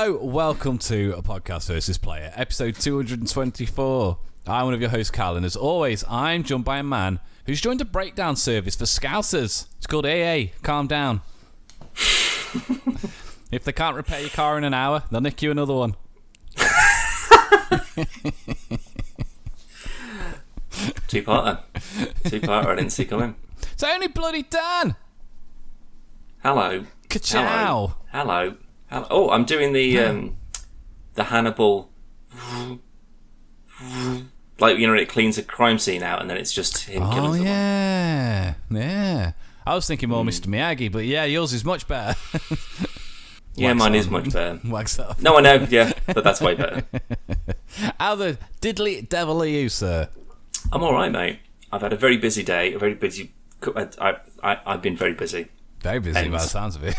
Hello, welcome to a Podcast versus Player, episode 224. I'm one of your hosts, Cal, and as always, I'm joined by a man who's joined a breakdown service for Scousers. It's called AA. Calm down. If they can't repair your car in an hour, they'll nick you another one. Two-parter. Two-parter I didn't see coming. It's only bloody Dan. Hello. Ka-chow. Hello. Oh, I'm doing the Hannibal, like, you know, it cleans a crime scene out and then it's just him killing someone. Yeah. I was thinking more Mr. Miyagi, but yeah, yours is much better. Yeah, mine is much better. Wax off. No, I know, yeah, but that's way better. How the diddly devil are you, sir? I'm all right, mate. I've had a very busy day, I've been very busy. Very busy by the sounds of it.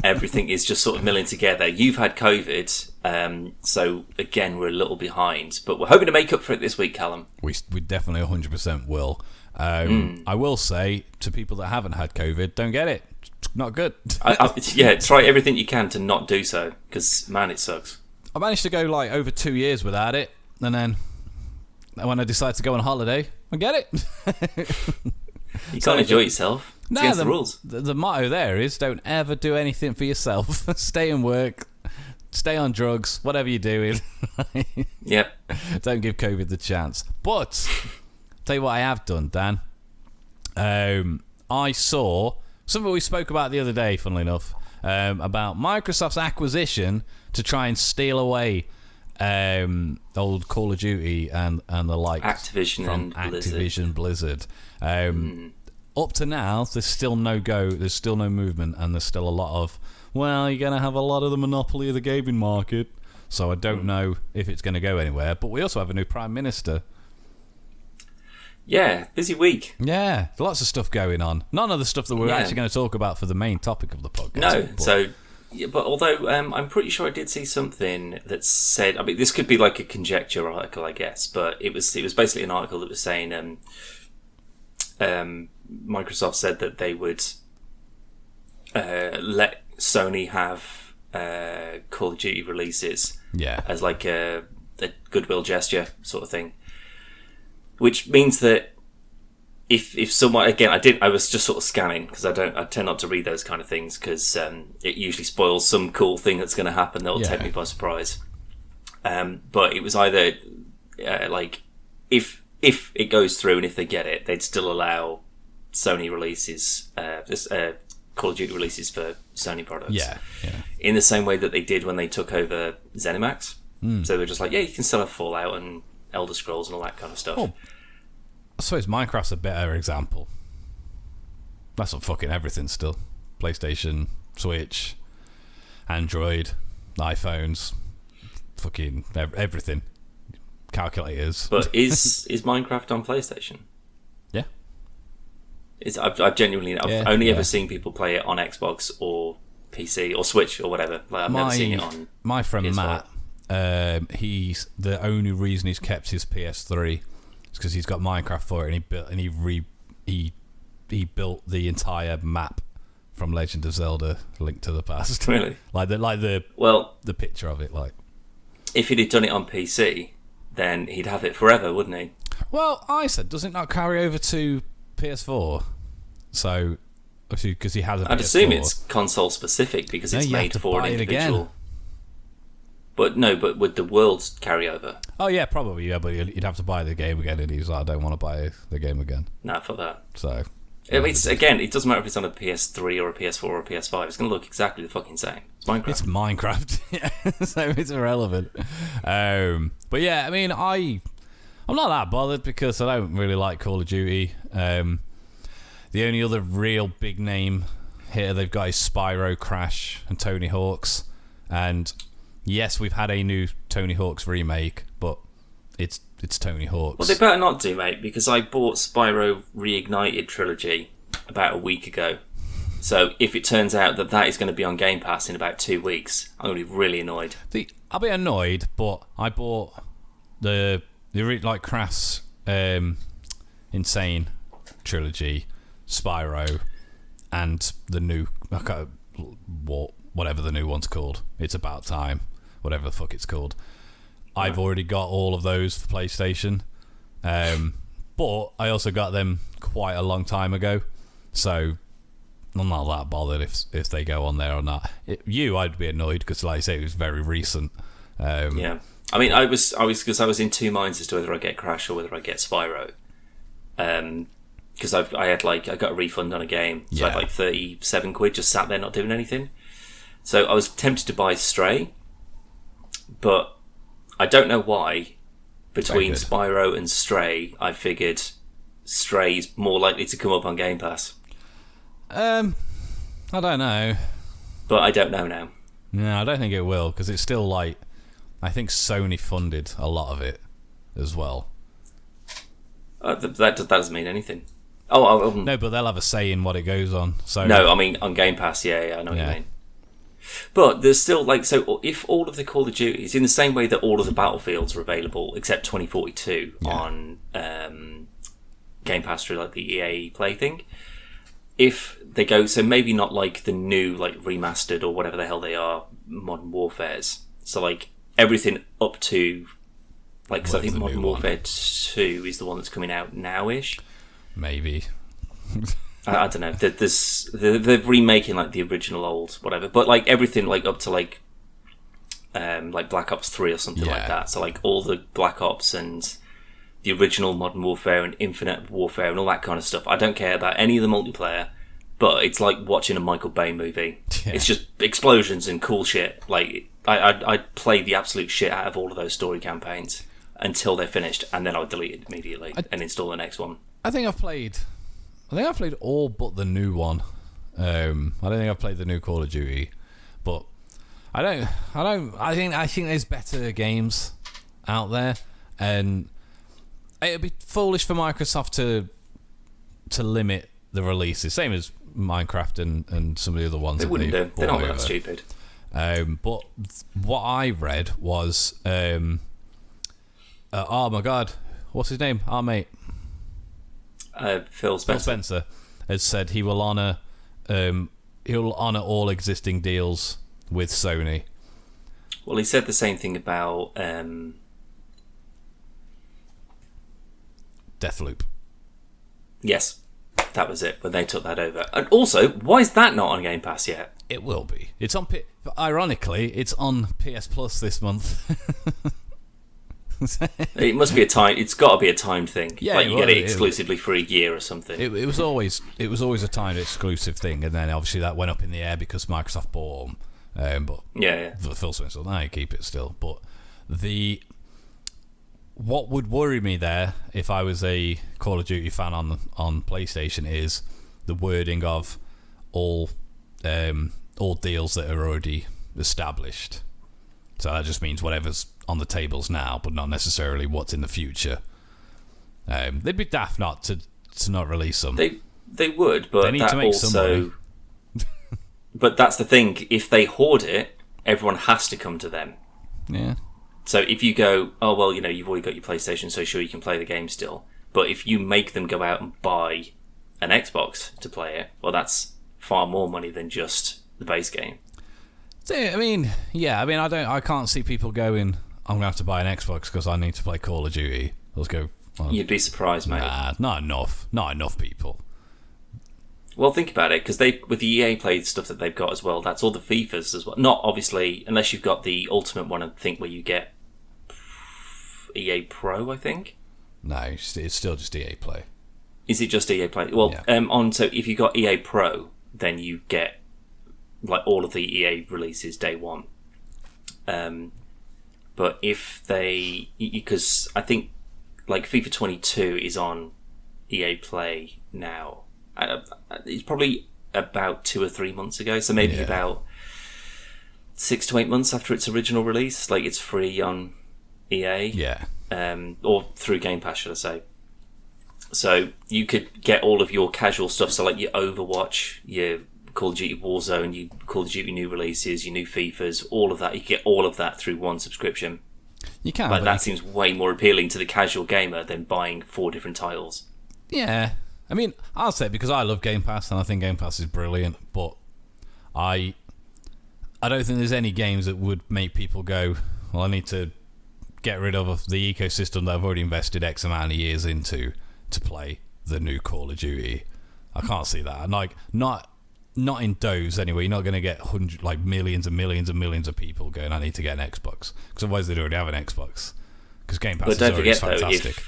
Everything is just sort of milling together. You've had COVID, so again, we're a little behind, but we're hoping to make up for it this week, Callum. We definitely 100% will. I will say to people that haven't had COVID, don't get it. It's not good. Yeah, try everything you can to not do so, because, man, it sucks. I managed to go like over 2 years without it, and then when I decided to go on holiday, I get it. You can't enjoy yourself. It's against the rules. The motto there is don't ever do anything for yourself. Stay in work, stay on drugs, whatever you're doing. Yep. Don't give COVID the chance. But, tell you what I have done, Dan. I saw something we spoke about the other day, funnily enough, about Microsoft's acquisition to try and steal away old Call of Duty and the like Activision from and Activision Blizzard. Up to now, there's still no go, there's still no movement, and there's still a lot of, well, you're going to have a lot of the monopoly of the gaming market, so I don't know if it's going to go anywhere. But we also have a new Prime Minister. Yeah, busy week. Yeah, lots of stuff going on. None of the stuff that we're actually going to talk about for the main topic of the podcast. No, but although I'm pretty sure I did see something that said, I mean, this could be like a conjecture article, I guess, but it was basically an article that was saying Microsoft said that they would let Sony have Call of Duty releases as like a goodwill gesture sort of thing, which means that if someone, again, I was just sort of scanning because I tend not to read those kind of things because it usually spoils some cool thing that's going to happen that will take me by surprise. But it was either like if it goes through and if they get it, they'd still allow Sony releases, Call of Duty releases for Sony products. Yeah. In the same way that they did when they took over ZeniMax. So they were just like, yeah, you can still have Fallout and Elder Scrolls and all that kind of stuff. Well, I suppose Minecraft's a better example. That's on fucking everything still. PlayStation, Switch, Android, iPhones, fucking everything. Calculators. But is Minecraft on PlayStation? Yeah. I've genuinely only ever seen people play it on Xbox or PC or Switch or whatever. Like, I've never seen it on my friend PS5. Matt. He's the only reason he's kept his PS3 is because he's got Minecraft for it, and he built the entire map from Legend of Zelda: Link to the Past. Really? the picture of it, like. If he'd have done it on PC, then he'd have it forever, wouldn't he? Well, I said, does it not carry over to PS4? So, because he has a PS4. I'd assume it's console specific because it's made for an individual. But would the world carry over? Oh yeah, probably, yeah, but you'd have to buy the game again, and he's like, I don't want to buy the game again. Nah, for that. So... again, it doesn't matter if it's on a PS3 or a PS4 or a PS5, it's going to look exactly the fucking same. It's Minecraft. It's Minecraft, yeah, so it's irrelevant. But yeah, I mean, I'm not that bothered because I don't really like Call of Duty. The only other real big name here they've got is Spyro, Crash, and Tony Hawk's. And yes, we've had a new Tony Hawk's remake, but it's Tony Hawk's. Well, they better not do, mate, because I bought Spyro Reignited Trilogy about a week ago. So if it turns out that is going to be on Game Pass in about 2 weeks, I'm going to be really annoyed. I'll be annoyed, but I bought the like Crash Insane Trilogy, Spyro, and the new whatever the new one's called. It's About Time. whatever the fuck it's called. I've already got all of those for PlayStation, but I also got them quite a long time ago, so I'm not that bothered if they go on there or not. I'd be annoyed because, like I say, it was very recent. Yeah, I mean, I was because I was in two minds as to whether I get Crash or whether I get Spyro. Because I got a refund on a game, so I had like 37 quid just sat there not doing anything. So I was tempted to buy Stray, but I don't know why. Between Spyro and Stray, I figured Stray's more likely to come up on Game Pass. I don't know. But I don't know now. No, I don't think it will, because it's still like, I think Sony funded a lot of it as well. That doesn't mean anything. No, but they'll have a say in what it goes on. So no, I mean on Game Pass, I know what you mean. But there's still if all of the Call of Duties, in the same way that all of the Battlefields are available except 2042 on Game Pass through like the EA Play thing, if they go, so maybe not like the new like remastered or whatever the hell they are, Modern Warfares. So like everything up to like, because I think Modern Warfare 2 is the one that's coming out now-ish. Maybe. I don't know. They're remaking like the original old whatever, but like everything like up to like Black Ops 3 or something like that. So like all the Black Ops and the original Modern Warfare and Infinite Warfare and all that kind of stuff. I don't care about any of the multiplayer, but it's like watching a Michael Bay movie. Yeah. It's just explosions and cool shit. Like I'd play the absolute shit out of all of those story campaigns until they're finished, and then I'll delete it immediately and install the next one. I think I've played all but the new one. I don't think I've played the new Call of Duty, but I think there's better games out there, and it'd be foolish for Microsoft to limit the releases, same as Minecraft and some of the other ones. They wouldn't do. They're not that stupid. But what I read was, oh my god, what's his name? Our mate. Phil Spencer. Phil Spencer has said he will honour all existing deals with Sony. Well, he said the same thing about Deathloop. Yes, that was it when they took that over. And also, why is that not on Game Pass yet? It will be. It's on. Ironically, it's on PS Plus this month. It must be a time. It's got to be a timed thing. Yeah, like you get it exclusively for a year or something. It was always a timed exclusive thing, and then obviously that went up in the air because Microsoft bought them. But Phil Spencer, no, you keep it still. But what would worry me there, if I was a Call of Duty fan on PlayStation, is the wording of all deals that are already established. So that just means whatever's on the tables now, but not necessarily what's in the future. They'd be daft not to not release them. They would, but they need to make some money. But that's the thing. If they hoard it, everyone has to come to them. Yeah. So if you go, oh well, you've already got your PlayStation, so sure you can play the game still. But if you make them go out and buy an Xbox to play it, well, that's far more money than just the base game. I can't see people going, I'm going to have to buy an Xbox because I need to play Call of Duty. Let's go. You'd be surprised, mate. Nah, not enough people. Well, think about it, because with the EA Play stuff that they've got as well, that's all the FIFAs as well. Not obviously, unless you've got the Ultimate one, I think, where you get EA Pro, I think. No, it's still just EA Play. Is it just EA Play? Well, yeah. So if you've got EA Pro, then you get like all of the EA releases day one. But because I think like FIFA 22 is on EA Play now. It's probably about 2 or 3 months ago, so maybe about 6 to 8 months after its original release. Like it's free on EA, or through Game Pass, should I say? So you could get all of your casual stuff. So like your Overwatch, your Call of Duty Warzone, your Call of Duty new releases, your new FIFAs, all of that. You get all of that through one subscription. You can. Like that seems way more appealing to the casual gamer than buying 4 different titles. Yeah. I mean, I'll say it because I love Game Pass and I think Game Pass is brilliant, but I I don't think there's any games that would make people go, well, I need to get rid of the ecosystem that I've already invested X amount of years into to play the new Call of Duty. I can't see that. And like, not in those anyway. You're not going to get millions and millions and millions of people going, I need to get an Xbox, because otherwise they'd already have an Xbox. Because Game Pass is already fantastic. Though,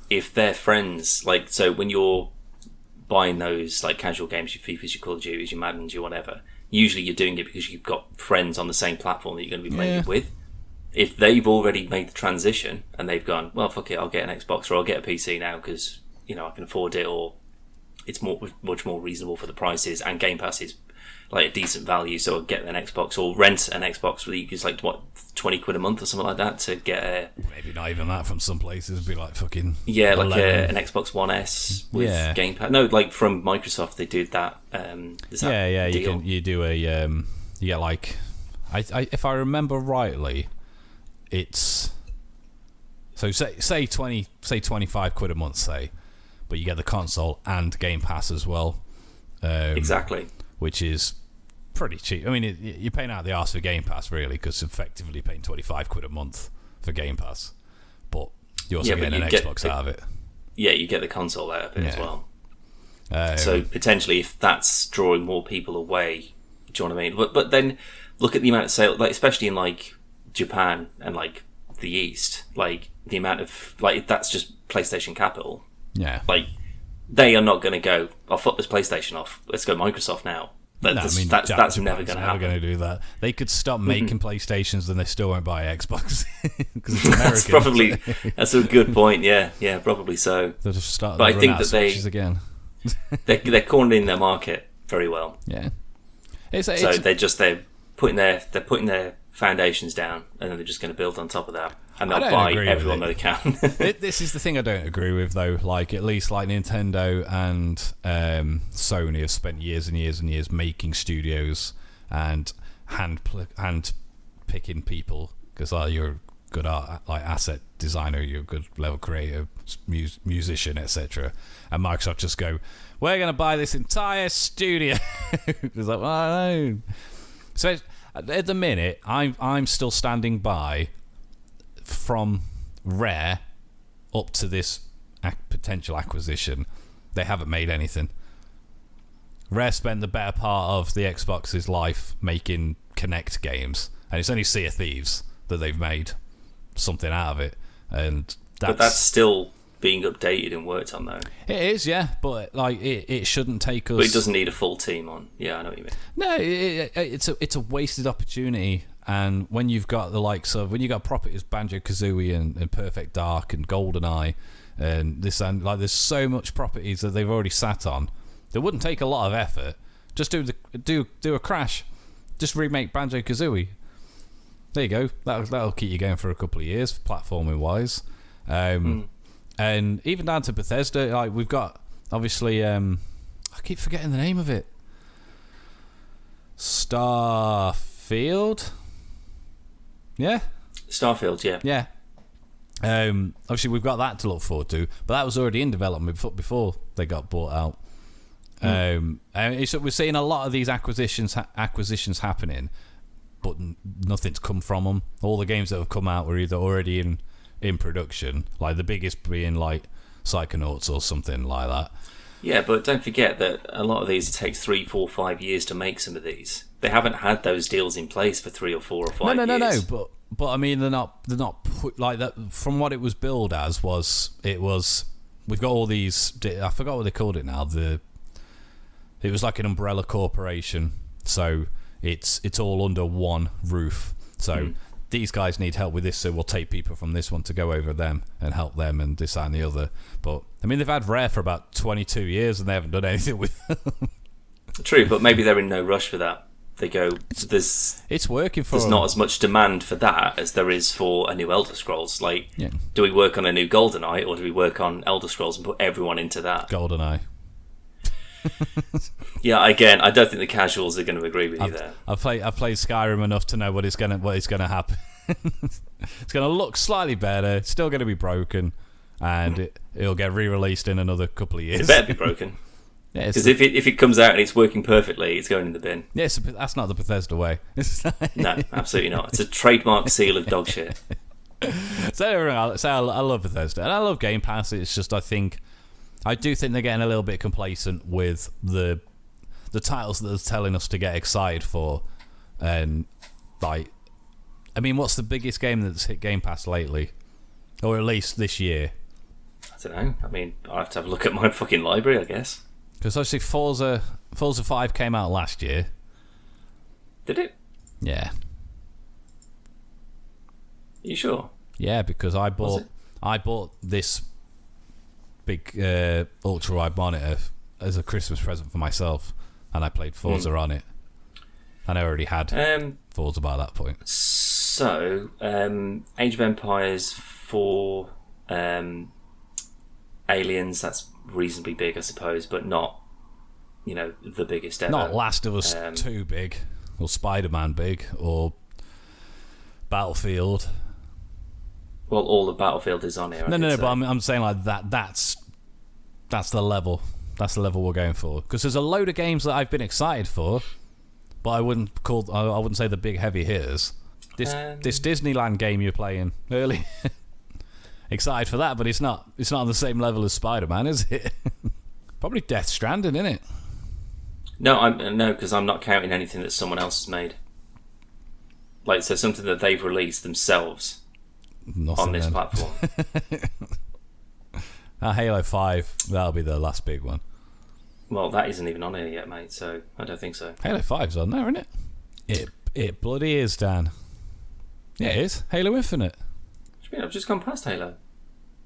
if they're friends, like, so when you're buying those like casual games, your FIFAs, your Call of Duties, your Maddens, your whatever, usually you're doing it because you've got friends on the same platform that you're going to be playing it with. If they've already made the transition and they've gone, well, fuck it, I'll get an Xbox or I'll get a PC now because, you know, I can afford it, or it's much more reasonable for the prices, and Game Pass is like a decent value, so I'll get an Xbox or rent an Xbox for it's like, what, 20 quid a month or something like that to get a... Maybe not even that from some places. It'd be like fucking... Yeah, like an Xbox One S with Game Pass. No, like from Microsoft, they did that. Deal? You do a... you get like... if I remember rightly, it's... So say 25 quid a month, say, but you get the console and Game Pass as well. Exactly. Which is pretty cheap. I mean, you're paying out the arse for Game Pass, really, because effectively paying 25 quid a month for Game Pass. But you're also getting an Xbox out of it. Yeah, you get the console out of it as well. So potentially, if that's drawing more people away, do you know what I mean? But then look at the amount of sales, like especially in like Japan and like the East, like the amount of like that's just PlayStation capital. Yeah, like they are not going to go, I'll fuck this PlayStation off. Let's go Microsoft now. That's never going to happen. Never going to do that. They could stop making PlayStations, and they still won't buy Xbox because it's American. That's a good point. Yeah, probably so. They'll just start. But I think that again. they're cornering their market very well. Yeah. They're putting their foundations down, and then they're just going to build on top of that, and they'll buy everyone they can. This is the thing I don't agree with, though. Like, at least like Nintendo and Sony have spent years and years and years making studios and hand picking people, because you're a good asset designer, you're a good level creator, musician, etc. And Microsoft just go, we're going to buy this entire studio. It's like, well, I don't know. So at the minute, I'm still standing by from Rare up to this potential acquisition. They haven't made anything. Rare spent the better part of the Xbox's life making Kinect games, and it's only Sea of Thieves that they've made something out of it. And that's still being updated and worked on, though. It is, yeah, but like it shouldn't take us. But it doesn't need a full team on. Yeah, I know what you mean. No, it's a wasted opportunity. And when you've got the likes of properties Banjo-Kazooie and Perfect Dark and GoldenEye and this, and like there's so much properties that they've already sat on, that wouldn't take a lot of effort. Just do a Crash, just remake Banjo-Kazooie. There you go. That'll keep you going for a couple of years, platforming wise. And even down to Bethesda, like we've got obviously, I keep forgetting the name of it. Starfield. Yeah. Starfield, yeah. Yeah. Obviously, we've got that to look forward to, but that was already in development before they got bought out. And we're seeing a lot of these acquisitions happening, but nothing's come from them. All the games that have come out were either already in production, like the biggest being like Psychonauts or something like that. Yeah, but don't forget that a lot of these, it takes 3, 4, 5 years to make some of these. They haven't had those deals in place for 3 or 4 or 5 years. No. But I mean, they're not put like that. From what it was billed as we've got all these. I forgot what they called it now. It was like an umbrella corporation, so it's all under one roof. So. These guys need help with this, so we'll take people from this one to go over them and help them and this and the other. But I mean, they've had Rare for about 22 years and they haven't done anything with them. True, but maybe they're in no rush for that. They go, it's working for there's them. Not as much demand for that as there is for a new Elder Scrolls. Like, do we work on a new GoldenEye, or do we work on Elder Scrolls and put everyone into that? GoldenEye. Yeah, again, I don't think the casuals are going to agree with you there. I've played Skyrim enough to know what is going to happen. It's going to look slightly better. It's still going to be broken, and it'll get re-released in another couple of years. It better be broken. Yeah, because if it comes out and it's working perfectly, it's going in the bin. Yeah, that's not the Bethesda way. No, absolutely not. It's a trademark seal of dog shit. I love Bethesda and I love Game Pass. It's just I do think they're getting a little bit complacent with the titles that they're telling us to get excited for, and like, I mean, what's the biggest game that's hit Game Pass lately, or at least this year? I don't know. I mean, I'll have to have a look at my fucking library, I guess. Because obviously Forza 5 came out last year. Did it? Yeah. Are you sure? Yeah, because I bought this big ultra wide monitor as a Christmas present for myself, and I played Forza on it. And I already had Forza by that point. So, Age of Empires 4, Aliens, that's reasonably big, I suppose, but not, the biggest ever. Not Last of Us 2 big, or Spider-Man big, or Battlefield. Well, all the Battlefield is on here. No, but I'm saying like that. That's the level. That's the level we're going for. Because there's a load of games that I've been excited for, but I wouldn't say the big heavy hitters. This Disneyland game you're playing early. Excited for that, but it's not on the same level as Spider-Man, is it? Probably Death Stranding, isn't it? No, because I'm not counting anything that someone else has made. Like, so something that they've released themselves. Nothing on this platform. Halo 5, that'll be the last big one. Well, that isn't even on here yet, mate, so I don't think so. Halo 5's on there, isn't it? It bloody is, Dan. Yeah, it is. Halo Infinite. What do you mean? I've just gone past Halo.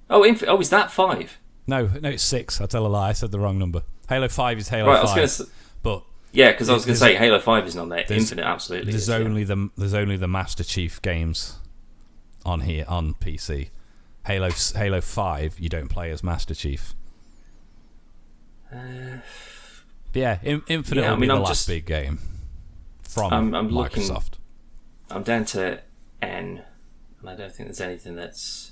Oh, is that 5? No, it's 6. I tell a lie. I said the wrong number. Halo 5 is Halo 5. I was gonna but yeah, because I was going to say Halo 5 isn't on there. Infinite absolutely there's is. There's only the Master Chief games on here on PC. Halo 5 you don't play as Master Chief. Yeah, Infinite will be the last big game from Microsoft. I'm down to N, and I don't think there's anything that's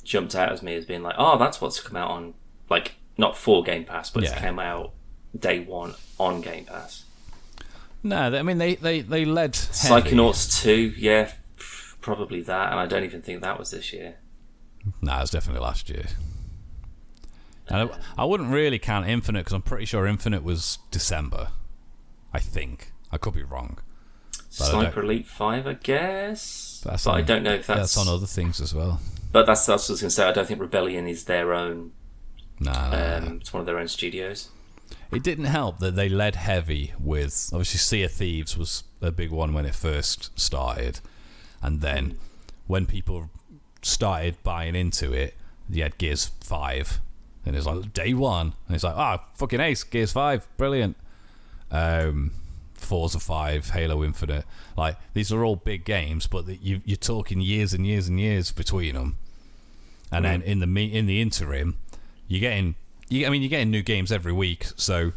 jumped out as me as being like, oh, that's what's come out on, like, not for Game Pass, but it's come out day one on Game Pass. No, I mean they led Psychonauts 2, yeah, probably that, and I don't even think that was this year. Nah, it's definitely last year. And I wouldn't really count Infinite because I'm pretty sure Infinite was December. I think I could be wrong. Sniper Elite 5, I guess. But I don't know if that's on other things as well. But that's what I was going to say. I don't think Rebellion is their own. Nah. It's one of their own studios. It didn't help that they led heavy with, obviously, Sea of Thieves was a big one when it first started, and then when people started buying into it, you had Gears 5, and it was like day one, and it's like, fucking ace, Gears 5, brilliant. Forza 5, Halo Infinite, like these are all big games, but you're talking years and years and years between them, and then in the interim, you're getting new games every week. So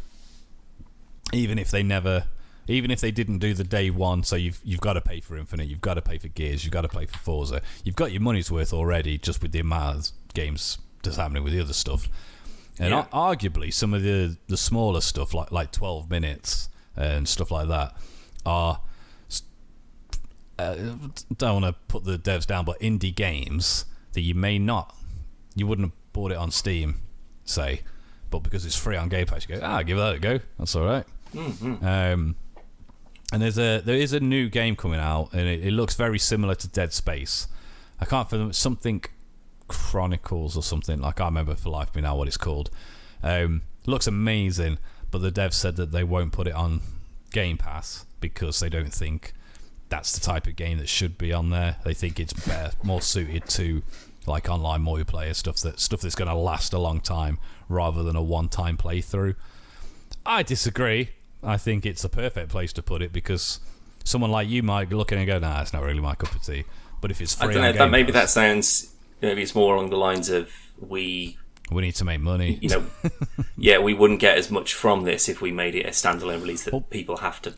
even if they didn't do the day one, so you've got to pay for Infinite, you've got to pay for Gears, you've got to pay for Forza, you've got your money's worth already just with the amount of games that's happening with the other stuff. And arguably some of the smaller stuff like 12 minutes and stuff like that are don't want to put the devs down, but indie games that you wouldn't have bought it on Steam, say, but because it's free on Game Pass, you go, give that a go. That's all right. Mm-hmm. And there is a new game coming out, and it looks very similar to Dead Space. I can't remember, something Chronicles or something. I can't remember for life me now what it's called. Looks amazing, but the devs said that they won't put it on Game Pass because they don't think that's the type of game that should be on there. They think it's better, more suited to like online multiplayer stuff that's going to last a long time rather than a one-time playthrough. I disagree. I think it's a perfect place to put it because someone like you might be looking and go, nah, it's not really my cup of tea. But if it's free, I don't know. Maybe that sounds. Maybe it's more along the lines of we need to make money. Yeah, we wouldn't get as much from this if we made it a standalone release that people have to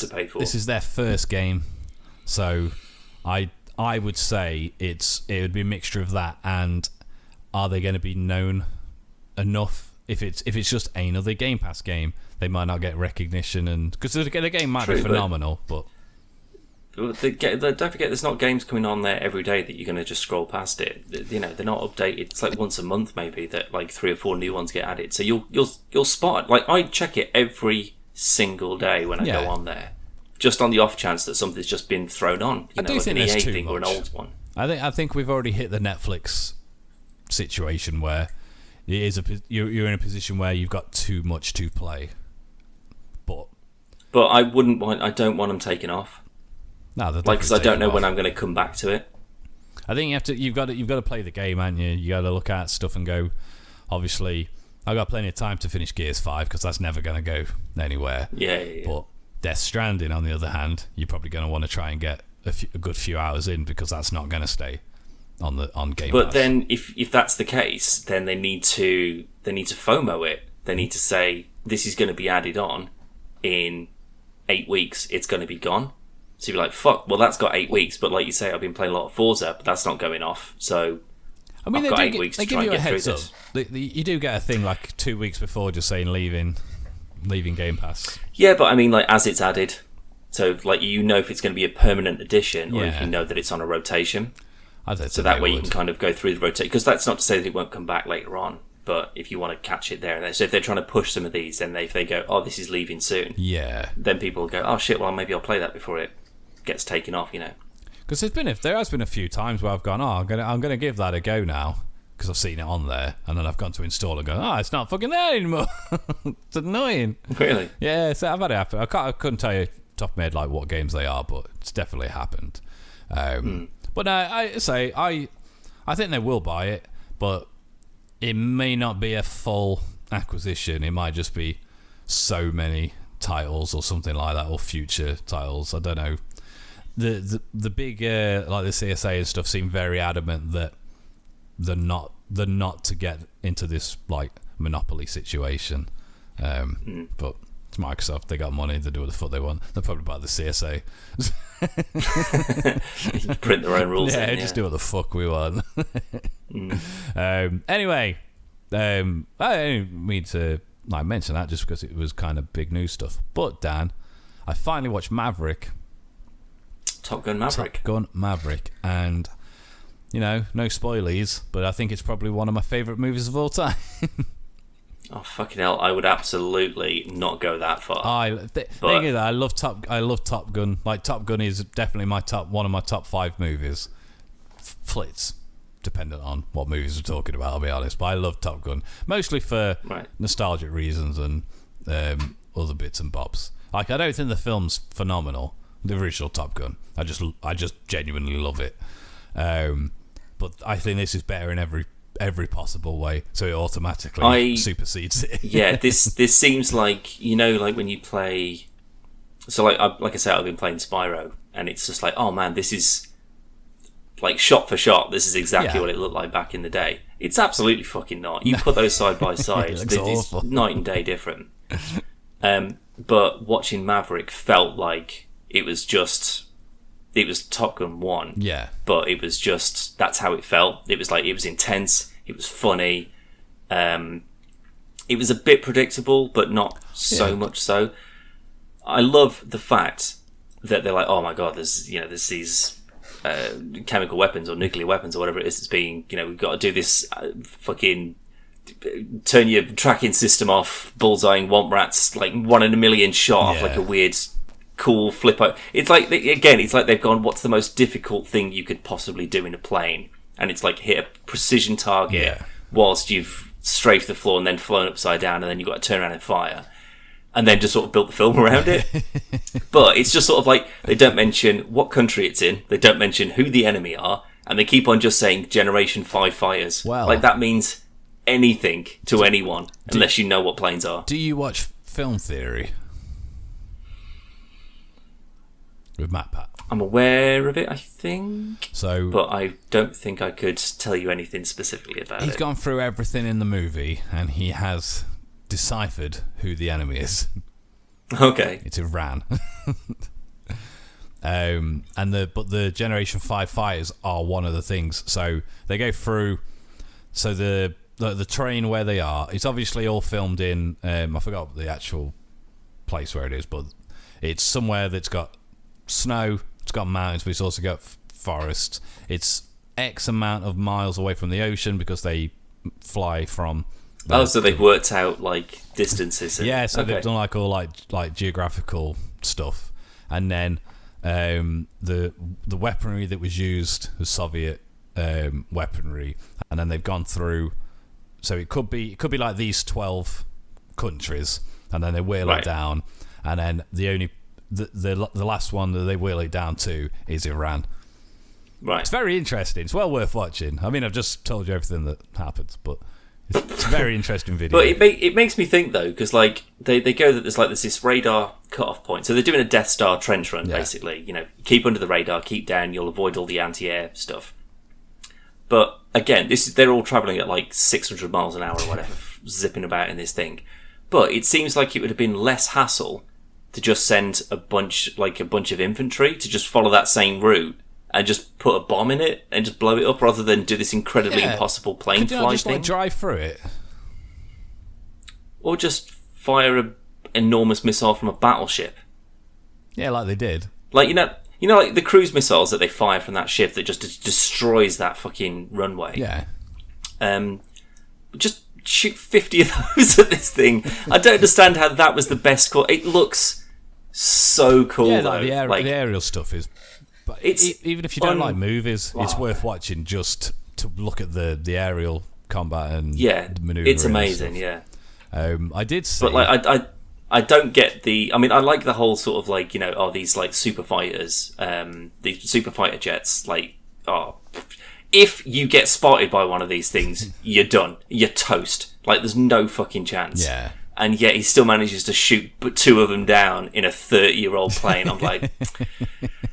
pay for. This is their first game, so I would say it would be a mixture of that and are they going to be known enough if it's just another Game Pass game, they might not get recognition, and because the game might be True, phenomenal, but don't forget, there's not games coming on there every day that you're going to just scroll past it. You know, they're not updated. It's like once a month maybe that like 3 or 4 new ones get added. So you'll spot it. Like I check it every single day when I go on there, just on the off chance that something's just been thrown on. You know, like an EA thing or an old one. I think we've already hit the Netflix situation where it is you're in a position where you've got too much to play. But I don't want them taken off. No, because I don't know when I'm going to come back to it. I think you've got to play the game, haven't you? You got to look at stuff and go. Obviously, I've got plenty of time to finish Gears 5 because that's never going to go anywhere. Yeah. But Death Stranding, on the other hand, you're probably going to want to try and get a good few hours in because that's not going to stay on Game Pass. But then, if that's the case, then they need to FOMO it. They need to say this is going to be added on in 8 weeks. It's going to be gone. So you're like, fuck, well, that's got 8 weeks, but like you say, I've been playing a lot of Forza, but that's not going off, so I've got 8 weeks to try and get through this. You do get a thing like 2 weeks before just saying leaving Game Pass. Yeah, but I mean, like, as it's added, so like you know if it's going to be a permanent addition or if you know that it's on a rotation. So that way you can kind of go through the rotation, because that's not to say that it won't come back later on, but if you want to catch it there and there. So if they're trying to push some of these, then if they go, oh, this is leaving soon, then people will go, oh shit, well, maybe I'll play that before it gets taken off, you know. Because there has been a few times where I've gone, I'm gonna give that a go now because I've seen it on there, and then I've gone to install and go, it's not fucking there anymore. It's annoying. Really? Yeah, so I've had it happen. I couldn't tell you top of my head like what games they are, but it's definitely happened. But I think they will buy it, but it may not be a full acquisition. It might just be so many titles or something like that, or future titles. I don't know. The big like the CSA and stuff seem very adamant that they're not to get into this like monopoly situation. But it's Microsoft, they got money, they do what the fuck they want. They'll probably buy the CSA. Print their own rules. Yeah, just do what the fuck we want. Anyway, I didn't mean to mention that just because it was kind of big news stuff. But Dan, I finally watched Maverick. Top Gun Maverick, and no spoilies, but I think it's probably one of my favourite movies of all time. Oh fucking hell! I would absolutely not go that far. Thing is, I love Top Gun. Like Top Gun is definitely one of my top 5 movies. Flits, dependent on what movies we're talking about. I'll be honest, but I love Top Gun mostly for nostalgic reasons and other bits and bobs. Like I don't think the film's phenomenal. The original Top Gun, I just genuinely love it. But I think this is better in every possible way, so it automatically supersedes it. Yeah, this seems like, like when you play. So like I said, I've been playing Spyro, and it's just like, oh man, this is like shot for shot. This is exactly what it looked like back in the day. It's absolutely fucking not. You put those side by side, it's night and day different. But watching Maverick felt like it was Top Gun 1. Yeah. But it was just, that's how it felt. It was like, it was intense. It was funny. It was a bit predictable, but not so much so. I love the fact that they're like, oh my God, there's these chemical weapons or nuclear weapons or whatever it is that's being, we've got to do this fucking turn your tracking system off, bullseyeing womp rats, like 1 in a million shot off like a weird cool flip out. It's like they've gone, what's the most difficult thing you could possibly do in a plane? And it's like hit a precision target whilst you've strafed the floor and then flown upside down, and then you've got to turn around and fire, and then just sort of built the film around it. But it's just sort of like, they don't mention what country it's in, they don't mention who the enemy are, and they keep on just saying Generation 5 fighters. Well, like that means anything to anyone unless you know what planes are. Do you watch Film Theory with Matt Pat? I'm aware of it, I think. So, but I don't think I could tell you anything specifically about it. He's gone through everything in the movie, and he has deciphered who the enemy is. Okay. It's Iran. But the Generation 5 fighters are one of the things. So they go through. So the the train where they are. It's obviously all filmed in. I forgot the actual place where it is, but it's somewhere that's got snow. It's got mountains, but it's also got forests. It's X amount of miles away from the ocean because they fly from. So they've worked out like distances. So they've done like all like geographical stuff, and then the weaponry that was used was Soviet weaponry, and then they've gone through. So it could be like these 12 countries, and then they wheel it down, and then the last one that they wheel it down to is Iran. Right. It's very interesting. It's well worth watching. I mean, I've just told you everything that happens, but it's a very interesting video. But it makes me think though, because like they go that there's this radar cut-off point. So they're doing a Death Star trench run, basically. You know, keep under the radar, keep down, you'll avoid all the anti-air stuff. But again, they're all travelling at like 600 miles an hour or whatever, zipping about in this thing. But it seems like it would have been less hassle to just send a bunch of infantry to just follow that same route and just put a bomb in it and just blow it up, rather than do this incredibly impossible plane flight just thing. Like drive through it, or just fire an enormous missile from a battleship. Yeah, like they did. Like you know, like the cruise missiles that they fire from that ship that just destroys that fucking runway. Yeah. Just shoot 50 of those at this thing. I don't understand how that was the best call. It looks so cool. Yeah, though. The aerial stuff is. But even if you don't like movies, it's worth watching just to look at the aerial combat and maneuver. It's amazing. Yeah. I did see, but like I don't get the. I mean, I like the whole sort of like these like super fighters, these super fighter jets. Like, if you get spotted by one of these things, you're done. You're toast. Like, there's no fucking chance. Yeah. And yet he still manages to shoot two of them down in a 30-year-old plane. I'm like,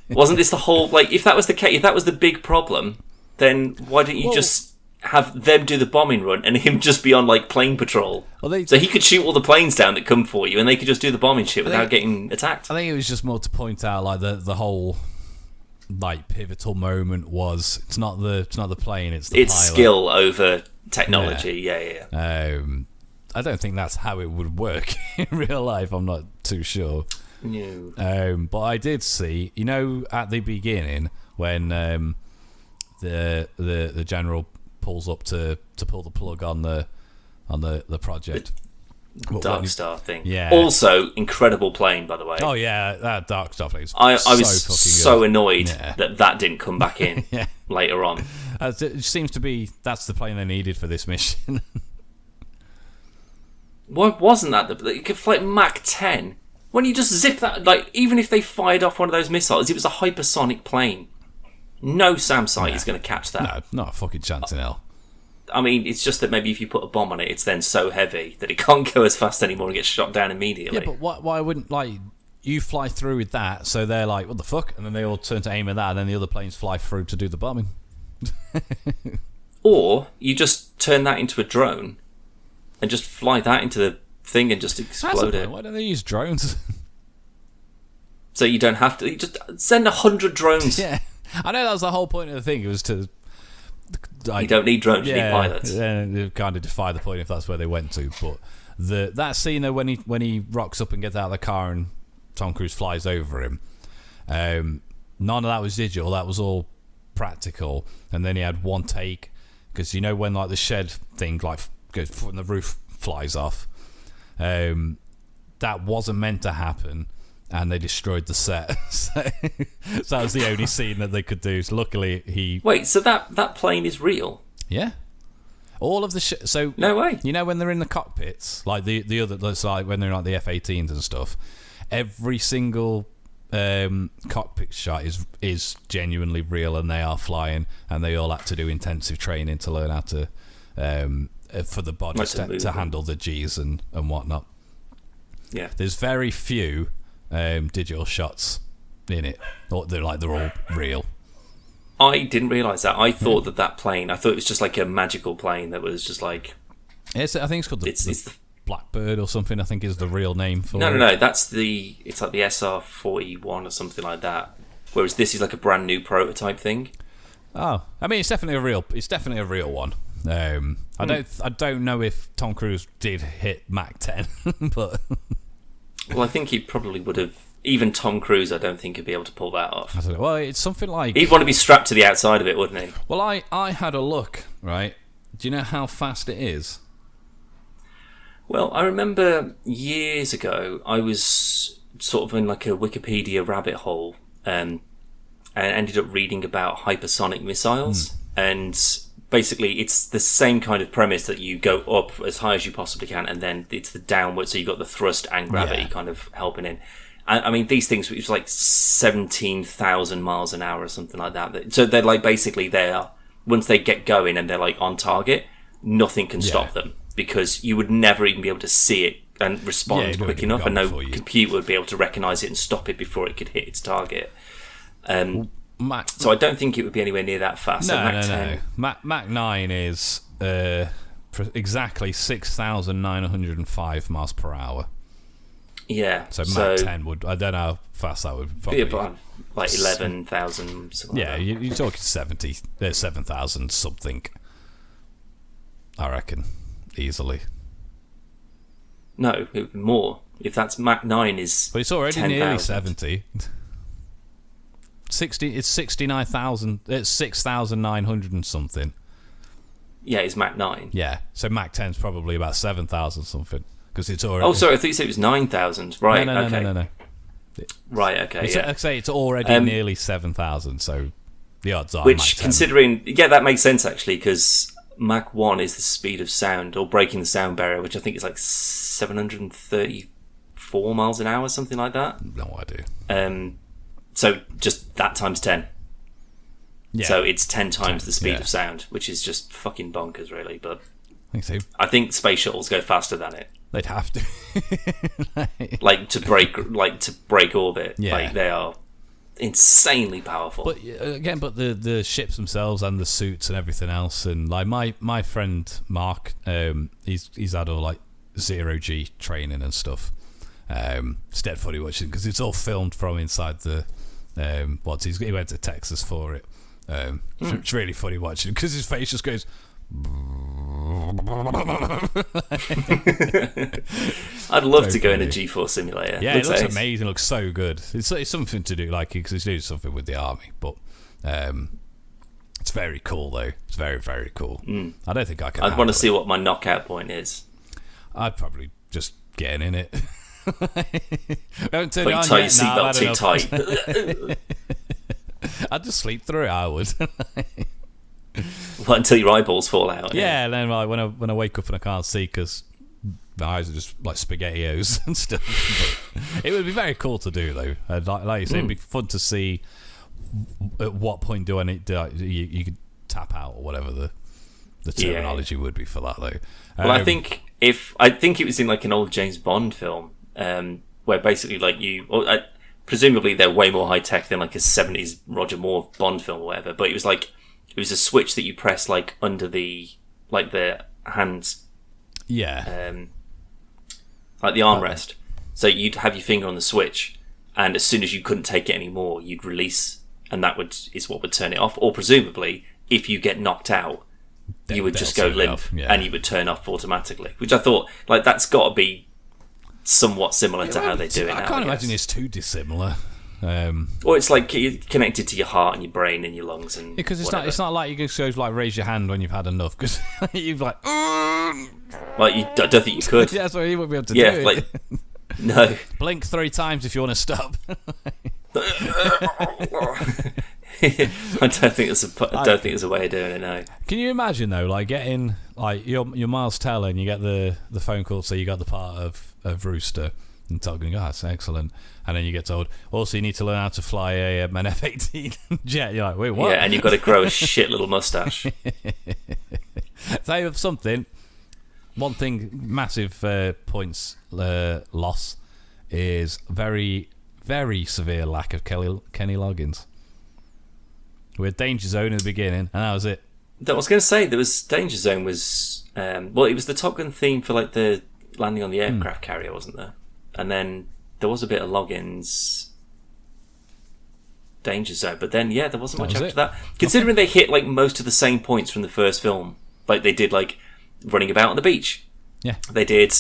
wasn't this the whole, like, if that was the case, if that was the big problem, then why don't you just have them do the bombing run and him just be on, like, plane patrol? So he could shoot all the planes down that come for you and they could just do the bombing shit without getting attacked. I think it was just more to point out, like, the whole, like, pivotal moment was, it's not the plane, it's the pilot. Skill over technology, yeah. I don't think that's how it would work in real life. I'm not too sure. No. But I did see, at the beginning when the general pulls up to pull the plug on the project. The Dark Star thing. Yeah. Also, incredible plane, by the way. Oh yeah, that Dark Star thing. I was so annoyed that didn't come back in later on. It seems to be that's the plane they needed for this mission. Why wasn't that you could fly Mach 10? When you just zip that, like, even if they fired off one of those missiles, it was a hypersonic plane. No SAM site is going to catch that. No, not a fucking chance in hell. I mean, it's just that maybe if you put a bomb on it, it's then so heavy that it can't go as fast anymore and get shot down immediately. Yeah, but why wouldn't, like, you fly through with that, so they're like, what the fuck? And then they all turn to aim at that, and then the other planes fly through to do the bombing. Or you just turn that into a drone and just fly that into the thing and just explode it. Why don't they use drones? So you don't have to. You just send 100 drones. Yeah, I know that was the whole point of the thing. It was to. You don't need drones. You need pilots. Yeah, they kind of defy the point if that's where they went to. But that scene though, when he rocks up and gets out of the car and Tom Cruise flies over him, none of that was digital. That was all practical. And then he had one take because when like the shed thing like goes when the roof flies off, that wasn't meant to happen. And they destroyed the set. So that was the only scene that they could do. So luckily he... Wait, so that plane is real? Yeah. All of the so no way. When they're in the cockpits, like the other, that's like when they're like the F-18s and stuff, every single cockpit shot is genuinely real, and they are flying, and they all had to do intensive training to learn how to for the bodies to handle the G's and whatnot. Yeah. There's very few digital shots in it. They're all real. I didn't realise that. I thought that plane, I thought it was just like a magical plane that was just like... I think it's called the Blackbird or something, I think is the real name for it. No, that's it's like the SR-41 or something like that. Whereas this is like a brand new prototype thing. Oh, I mean, it's definitely a real one. I don't know if Tom Cruise did hit Mach 10, but well, I think he probably would have. Even Tom Cruise, I don't think he'd be able to pull that off. I don't know. Well, it's something like he'd want to be strapped to the outside of it, wouldn't he? Well, I had a look. Right? Do you know how fast it is? Well, I remember years ago, I was sort of in like a Wikipedia rabbit hole, and ended up reading about hypersonic missiles, and basically it's the same kind of premise that you go up as high as you possibly can, and then it's the downward, so you've got the thrust and gravity kind of helping in. I mean, these things, it was like 17,000 miles an hour or something like that. So they're like, basically once they get going and they're like on target, nothing can stop them, because you would never even be able to see it and respond quick enough, and no computer would be able to recognise it and stop it before it could hit its target. So I don't think it would be anywhere near that fast. No. Mach 9 is exactly 6,905 miles per hour. Yeah. So Mach 10 would, I don't know how fast that would be about like 11,000. Yeah, like you're talking 7,000 something. I reckon, easily. No, it would be more. If that's Mach 9 is, but it's already 10,000. Nearly 70. 60. It's 69,000. It's 6,900 and something. Yeah, it's Mach 9. Yeah, so Mach 10 is probably about 7,000 something, because it's already. Oh, sorry, I thought you said it was 9,000. Right. No. Right. Okay. I say it's already nearly 7,000. So the odds are. Which, Mach 10. considering, that makes sense actually, because Mach 1 is the speed of sound, or breaking the sound barrier, which I think is like 734 miles an hour, something like that. No idea. So just that times 10. Yeah. So it's 10 times the speed of sound, which is just fucking bonkers, really. But I think so. I think space shuttles go faster than it. They'd have to. like to break orbit. Yeah. Like, they are insanely powerful. But again, the ships themselves and the suits and everything else, and like my friend Mark, he's had all like 0G training and stuff. Stead footy watching, because it's all filmed from inside the he went to Texas for it. It's really funny watching, because his face just goes. I'd love to go in a G4 simulator. Yeah, it looks amazing. It looks so good. It's something to do, like, because he's doing something with the army, but it's very cool though. It's very, very cool. I don't think I can. I'd want to see what my knockout point is. I'd probably just get in it. Don't turn it on yet. Seatbelt too tight. I'd just sleep through it. I would. Well, until your eyeballs fall out. Yeah, and then like, when I wake up and I can't see because my eyes are just like SpaghettiOs and stuff. But it would be very cool to do though. Like you say, it'd be fun to see at what point do I need to, you could tap out, or whatever the terminology would be for that though. Well, I think it was in like an old James Bond film, where basically like presumably they're way more high tech than like a 70s Roger Moore Bond film or whatever. But it was a switch that you press like under the hands. Yeah. Like the armrest. So you'd have your finger on the switch, and as soon as you couldn't take it anymore, you'd release, and that is what would turn it off. Or presumably, if you get knocked out, you would just go limp, and you would turn off automatically. Which I thought, like, that's got to be somewhat similar to how they do it now. I can't imagine it's too dissimilar. Or it's like connected to your heart and your brain and your lungs, and because it's not like you can go like raise your hand when you've had enough, because you've like. Well, I don't think you could. Yeah, that's why you wouldn't be able to do it. Like, no. Blink 3 times if you want to stop. I don't think there's a way of doing it now. Can you imagine though, like getting like your Miles Teller, and you get the phone call, so you got the part of Rooster, and talking, that's excellent, and then you get told, also you need to learn how to fly an F-18 jet. You're like, wait, what? Yeah, and you've got to grow a shit little mustache. They have something. One thing, massive points loss is very, very severe lack of Kenny Loggins. We had Danger Zone in the beginning, and that was it. I was going to say, there was Danger Zone was it was the Top Gun theme for like the landing on the aircraft carrier, wasn't there? And then there was a bit of Loggins Danger Zone, but then there wasn't much after that. Considering they hit like most of the same points from the first film, Like they did like running about on the beach. Yeah. They did,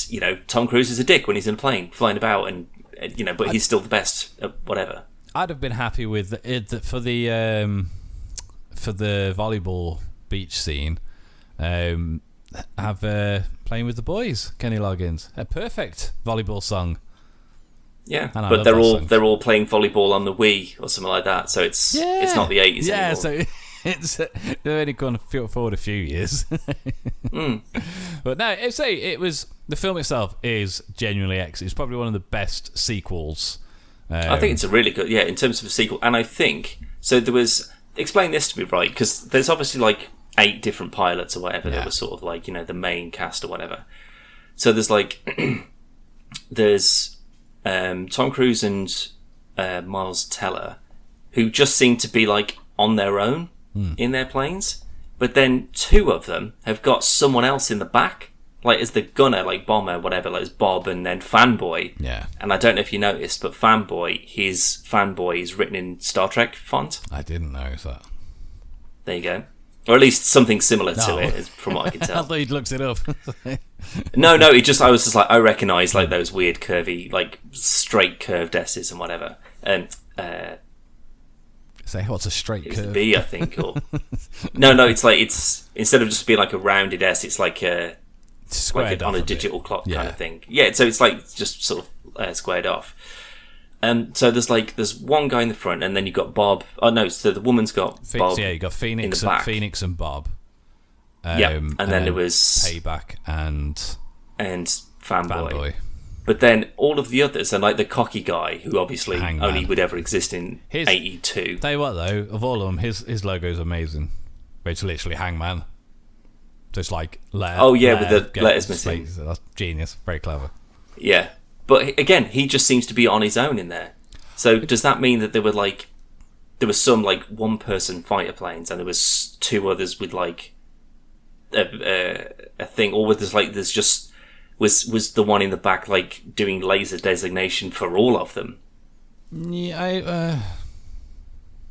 Tom Cruise is a dick when he's in a plane flying about, and but he's still the best at whatever. I'd have been happy with it for the volleyball beach scene. Have Playing with the Boys, Kenny Loggins, a perfect volleyball song. Yeah, but they're all playing volleyball on the Wii or something like that, so it's not the 80s anymore. Yeah, so they've only gone forward a few years. But no, the film itself is genuinely excellent. It's probably one of the best sequels. I think it's a really good, in terms of a sequel. And I think, so there was, explain this to me, right, because there's obviously like 8 different pilots or whatever that were sort of like, the main cast or whatever. So there's like, there's Tom Cruise and Miles Teller, who just seem to be like on their own in their planes. But then 2 of them have got someone else in the back, like as the gunner, like bomber, whatever, like as Bob, and then Fanboy. Yeah. And I don't know if you noticed, but his Fanboy is written in Star Trek font. I didn't notice that. There you go. Or at least something similar to it, from what I can tell. I thought he'd looked it up. No, I was just like, I recognise like those weird curvy, like straight curved S's and whatever. And say, what's a straight curve? B, I think. Or no, it's like it's instead of just being like a rounded S, it's like on a digital clock kind of thing. Yeah, so it's like just sort of squared off. So there's one guy in the front, and then you've got Bob. Oh no, so the woman's got Bob. Yeah, you got Phoenix and Bob. And then there was Payback and Fanboy. But then all of the others are like the cocky guy who obviously only would ever exist in 82. Tell you what though, of all of them, his logo is amazing. It's literally Hangman. Just like letter. Oh yeah, with the letters missing. That's genius. Very clever. Yeah, but again, he just seems to be on his own in there. So does that mean that there was some like 1-person fighter planes, and there was 2 others with like a thing, or was was the one in the back like doing laser designation for all of them? Yeah,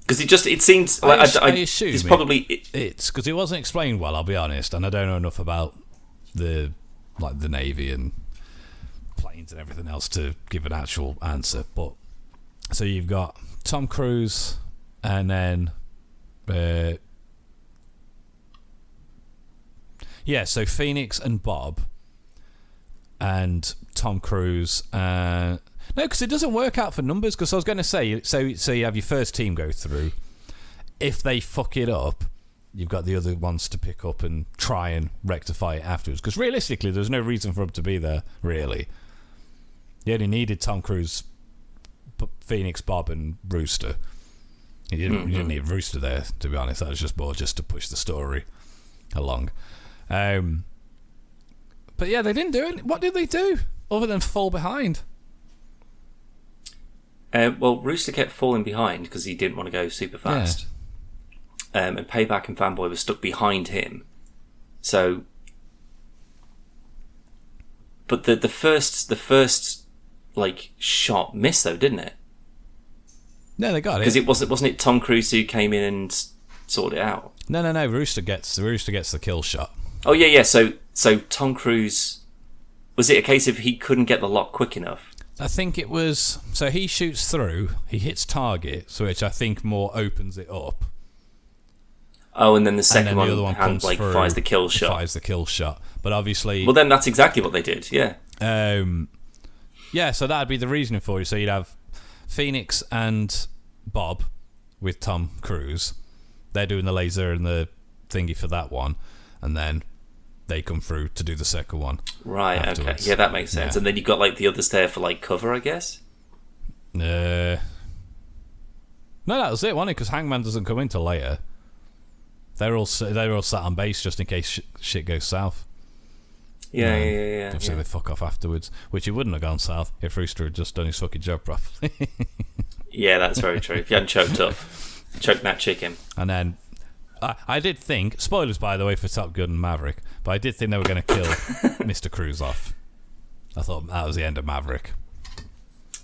because it seems like I assume it's probably it's because it wasn't explained well. I'll be honest, and I don't know enough about the Navy and planes and everything else to give an actual answer. But so you've got Tom Cruise, and then so Phoenix and Bob, and Tom Cruise. No, because it doesn't work out for numbers. Because I was going to say, so you have your first team go through. If they fuck it up, you've got the other ones to pick up and try and rectify it afterwards. Because realistically, there's no reason for them to be there, really. You only needed Tom Cruise, Phoenix, Bob, and Rooster. You didn't need Rooster there, to be honest. That was just more just to push the story along. But yeah, they didn't do it. What did they do other than fall behind? Well, Rooster kept falling behind because he didn't want to go super fast. Yeah. And Payback and Fanboy were stuck behind him. So, but the first like shot missed though, didn't it? No, they got it because it wasn't it Tom Cruise who came in and sorted it out. No. Rooster gets the kill shot. Oh yeah. So Tom Cruise, was it a case of he couldn't get the lock quick enough? I think it was. So he shoots through, he hits target, so which I think more opens it up. Oh, and then the second the other one comes like through, fires the kill shot. Fires the kill shot, but obviously. Well, then that's exactly what they did. Yeah. Yeah. So that'd be the reasoning for you. So you'd have Phoenix and Bob with Tom Cruise. They're doing the laser and the thingy for that one, and then they come through to do the second one. Right, afterwards. Okay. Yeah, that makes sense. Yeah. And then you've got like the others there for like cover, I guess? No, that was it, wasn't it? Because Hangman doesn't come in till later. They're all sat on base just in case shit goes south. Yeah. Obviously they fuck off afterwards, which it wouldn't have gone south if Rooster had just done his fucking job properly. Yeah, that's very true. If you hadn't choked that chicken. And then I did think, spoilers by the way for Top Gun and Maverick, but I did think they were going to kill Mr. Cruise off. I thought that was the end of Maverick.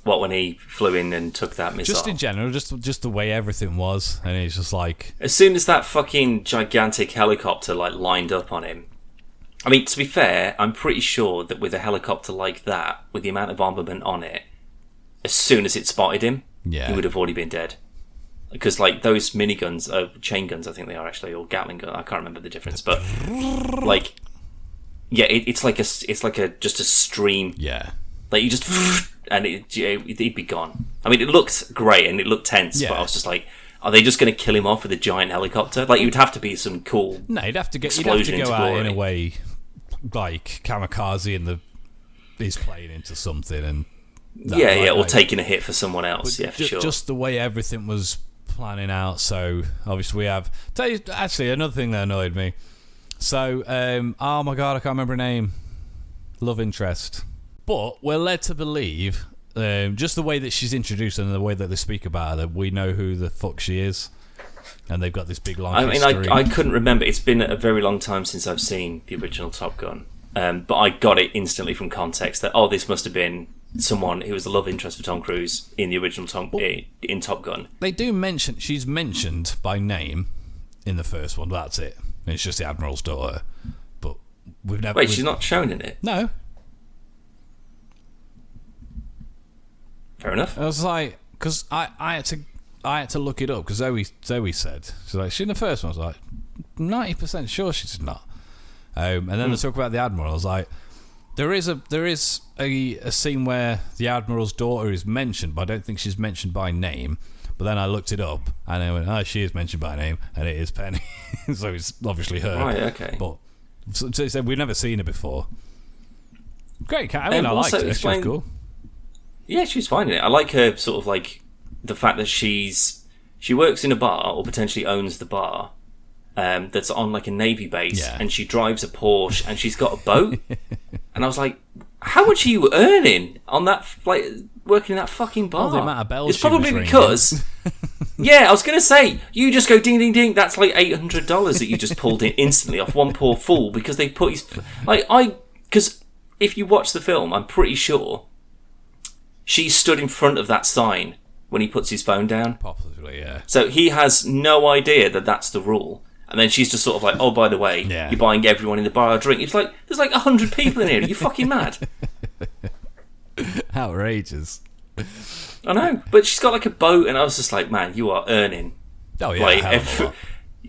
What, when he flew in and took that missile? Just in general, just the way everything was, and it's just like... As soon as that fucking gigantic helicopter, like, lined up on him... I mean, to be fair, I'm pretty sure that with a helicopter like that, with the amount of armament on it, as soon as it spotted him, he would have already been dead. Because, like, those miniguns, chain guns, I think they are actually, or Gatling gun, I can't remember the difference, but, like... Yeah, it's like just a stream. Yeah. Like, you just... And he'd be gone. I mean, it looked great and it looked tense, but I was just like, are they just going to kill him off with a giant helicopter? Like, it would have to be some cool. No, you'd have to go out in a way like kamikaze in he's playing into something and or taking a hit for someone else. Yeah, for sure. Just the way everything was planning out. So obviously we have. Actually, another thing that annoyed me. So, oh my god, I can't remember her name. Love interest. But we're led to believe, just the way that she's introduced and the way that they speak about her, that we know who the fuck she is. And they've got this big long history. I couldn't remember. It's been a very long time since I've seen the original Top Gun. But I got it instantly from context that, this must have been someone who was the love interest for Tom Cruise in the original in Top Gun. They do mention, she's mentioned by name in the first one, that's it. It's just the Admiral's daughter. But we've never... Wait, she's not shown in it? No. Fair enough. I was like... Because I had to look it up, because Zoe said... She's like, she in the first one, I was like, 90% sure she's not. And then they talk about the Admiral, I was like... There is a scene where the Admiral's daughter is mentioned, but I don't think she's mentioned by name. But then I looked it up, and I went, she is mentioned by name, and it is Penny. So it's obviously her. Right, okay. But so we've never seen her before. Great cat. I mean, I liked her. She was cool. Yeah, she's fine in it. I like her sort of like the fact that she works in a bar, or potentially owns the bar, that's on like a Navy base, and she drives a Porsche, and she's got a boat. And I was like, how much are you earning on that, like, working in that fucking bar? The amount of bells it's probably because... Yeah, I was going to say, you just go ding, ding, ding, that's like $800 that you just pulled in instantly off one poor fool because they put his... Because if you watch the film, I'm pretty sure she stood in front of that sign when he puts his phone down. Possibly, yeah. So he has no idea that that's the rule. And then she's just sort of like, oh, by the way, you're buying everyone in the bar a drink. It's like, there's like 100 people in here. Are you fucking mad? Outrageous. I know. But she's got like a boat, and I was just like, man, you are earning. Oh, yeah. Like,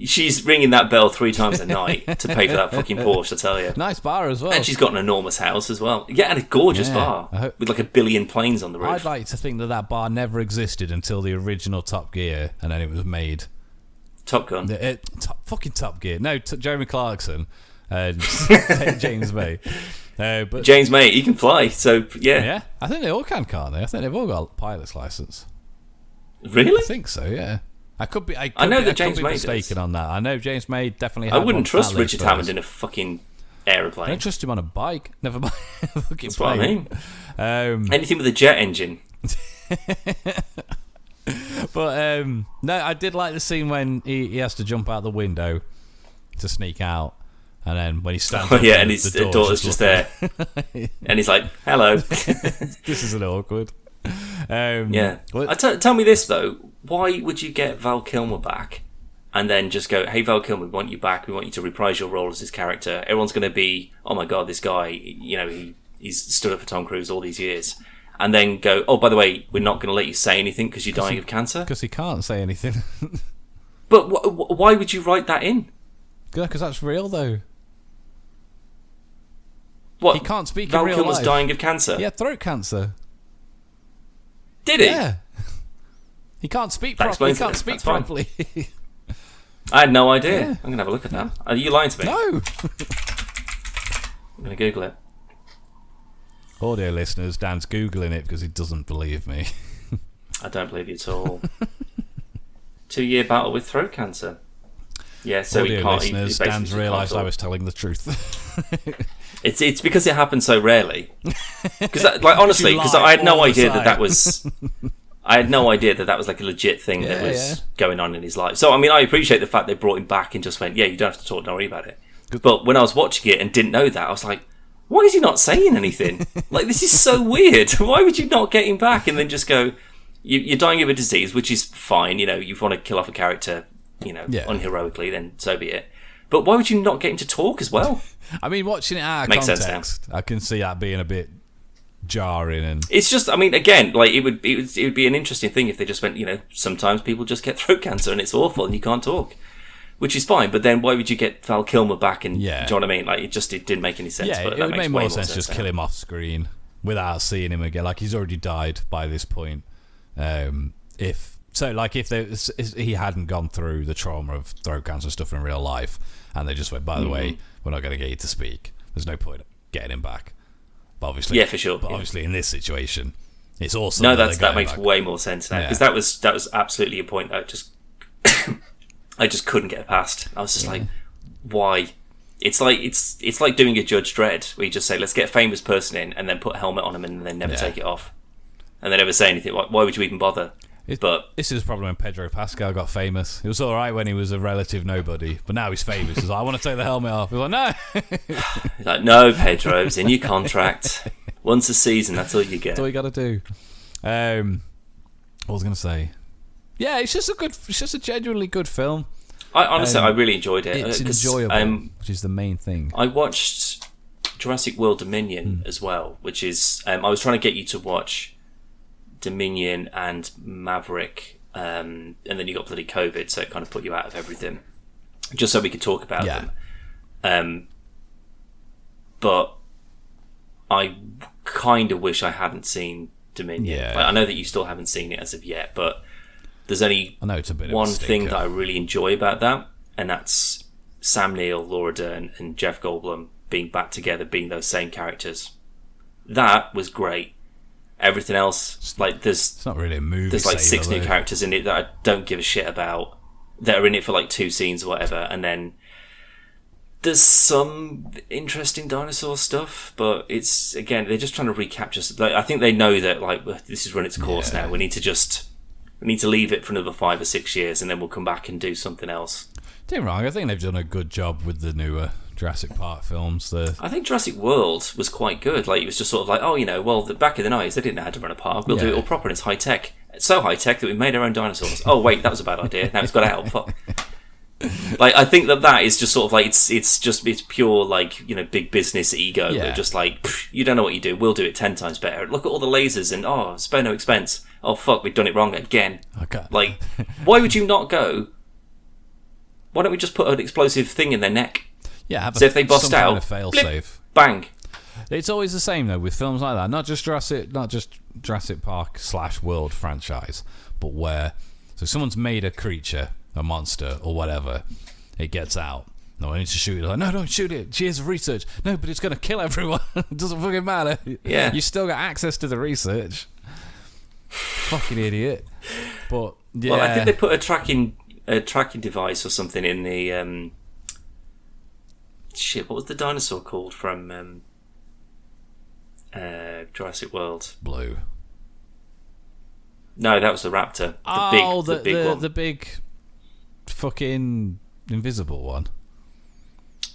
she's ringing that bell 3 times a night to pay for that fucking Porsche, I tell you. Nice bar as well. And she's got an enormous house as well. Yeah, and a gorgeous bar with like 1 billion planes on the roof. I'd like to think that bar never existed until the original Top Gear, and then it was made. Top Gun. Fucking Top Gear. No, Jeremy Clarkson and James May. But James May, he can fly, so yeah. Yeah, I think they all can, can't they? I think they've all got a pilot's license. Really? I think so, yeah. I could be mistaken on that. I know James May definitely had I wouldn't trust Richard Hammond in a fucking aeroplane. I don't trust him on a bike. Never mind. That's what I mean. Anything with a jet engine. But no, I did like the scene when he has to jump out the window to sneak out, and then when he stands up, and his daughter's just there, and he's like, "Hello." This isn't awkward. Tell me this though: why would you get Val Kilmer back, and then just go, "Hey, Val Kilmer, we want you back. We want you to reprise your role as his character." Everyone's going to be, "Oh my god, this guy! You know, he's stood up for Tom Cruise all these years." And then go, oh, by the way, we're not going to let you say anything because you're dying of cancer? Because he can't say anything. But why would you write that in? Because that's real, though. What? He can't speak Val in real Kilmer's life. Dying of cancer? Yeah, throat cancer. Did he? Yeah. He can't speak properly. He can't speak properly. I had no idea. Yeah. I'm going to have a look at that. Are you lying to me? No. I'm going to Google it. Audio listeners, Dan's Googling it because he doesn't believe me. I don't believe you at all. 2-year battle with throat cancer. Yeah, so Audio he can't. Listeners, Dan's realised I was telling the truth. It's because it happens so rarely. Because, like, honestly, because I had no idea that was. I had no idea that was like a legit thing that was going on in his life. So, I mean, I appreciate the fact they brought him back and just went, yeah, you don't have to talk, don't worry about it. But when I was watching it and didn't know that, I was like, why is he not saying anything? Like, this is so weird. Why would you not get him back and then just go, you're dying of a disease, which is fine. You know, you want to kill off a character, unheroically, then so be it. But why would you not get him to talk as well? I mean, watching it out of Makes context, I can see that being a bit jarring. And it's just, I mean, again, like it would be an interesting thing if they just went, sometimes people just get throat cancer and it's awful and you can't talk, which is fine. But then why would you get Val Kilmer back? And do you know what I mean? Like, it didn't make any sense. Yeah, but it would make more sense just kill him off screen without seeing him again. Like, he's already died by this point. If he hadn't gone through the trauma of throat cancer stuff in real life, and they just went, by the way, we're not going to get you to speak. There's no point getting him back. But obviously, yeah, for sure. But obviously, in this situation, it's awesome. No, that makes way more sense now, because that was absolutely a point that I just couldn't get past. I was just like, why? It's like doing a Judge Dredd, where you just say, let's get a famous person in, and then put a helmet on him, and then never take it off, and they never say anything. Why would you even bother? But this is probably when Pedro Pascal got famous. It was all right when he was a relative nobody, but now he's famous. He's like, I want to take the helmet off. He's like, no. He's like, no, Pedro, it's in your contract. Once a season, that's all you get. That's all you got to do. What was I going to say? Yeah, it's just a genuinely good film. I really enjoyed it. It's enjoyable, which is the main thing. I watched Jurassic World Dominion as well, which is I was trying to get you to watch Dominion and Maverick, and then you got bloody COVID, so it kind of put you out of everything, just so we could talk about them. But I kind of wish I hadn't seen Dominion. Yeah. Like, I know that you still haven't seen it as of yet, but there's only one thing that I really enjoy about that, and that's Sam Neill, Laura Dern, and Jeff Goldblum being back together, being those same characters. That was great. Everything else, like it's not really a movie. There's like 6 new characters in it that I don't give a shit about, that are in it for like 2 scenes or whatever, and then there's some interesting dinosaur stuff, but it's, again, they're just trying to recapture. Like, I think they know that, like, this has run its course now. We need to leave it for another 5 or 6 years, and then we'll come back and do something else. Don't get me wrong, I think they've done a good job with the newer Jurassic Park films. I think Jurassic World was quite good. Like, it was just sort of like, back in the 90s, they didn't know how to run a park. We'll do it all proper, and it's high tech. It's so high tech that we made our own dinosaurs. Oh wait, that was a bad idea. Now it's got out. Fuck. Like, I think that is just sort of like it's pure, like, big business ego. Yeah. They're just like, you don't know what you do. We'll do it 10 times better. Look at all the lasers and spare no expense. Oh fuck, we've done it wrong again. Okay. Like, why would you not go? Why don't we just put an explosive thing in their neck? Yeah, so if they bust out, kind of fail safe. Bang. It's always the same though with films like that. Not just Jurassic Park / World franchise, but where someone's made a creature, a monster or whatever, it gets out. No, I need to shoot it. Like, no, don't shoot it. She has research. No, but it's going to kill everyone. It doesn't fucking matter. Yeah, you still got access to the research. Fucking idiot. But yeah, well, I think they put a tracking device or something in the what was the dinosaur called from Jurassic World? Blue. No, that was the raptor. The big one. The big fucking invisible one.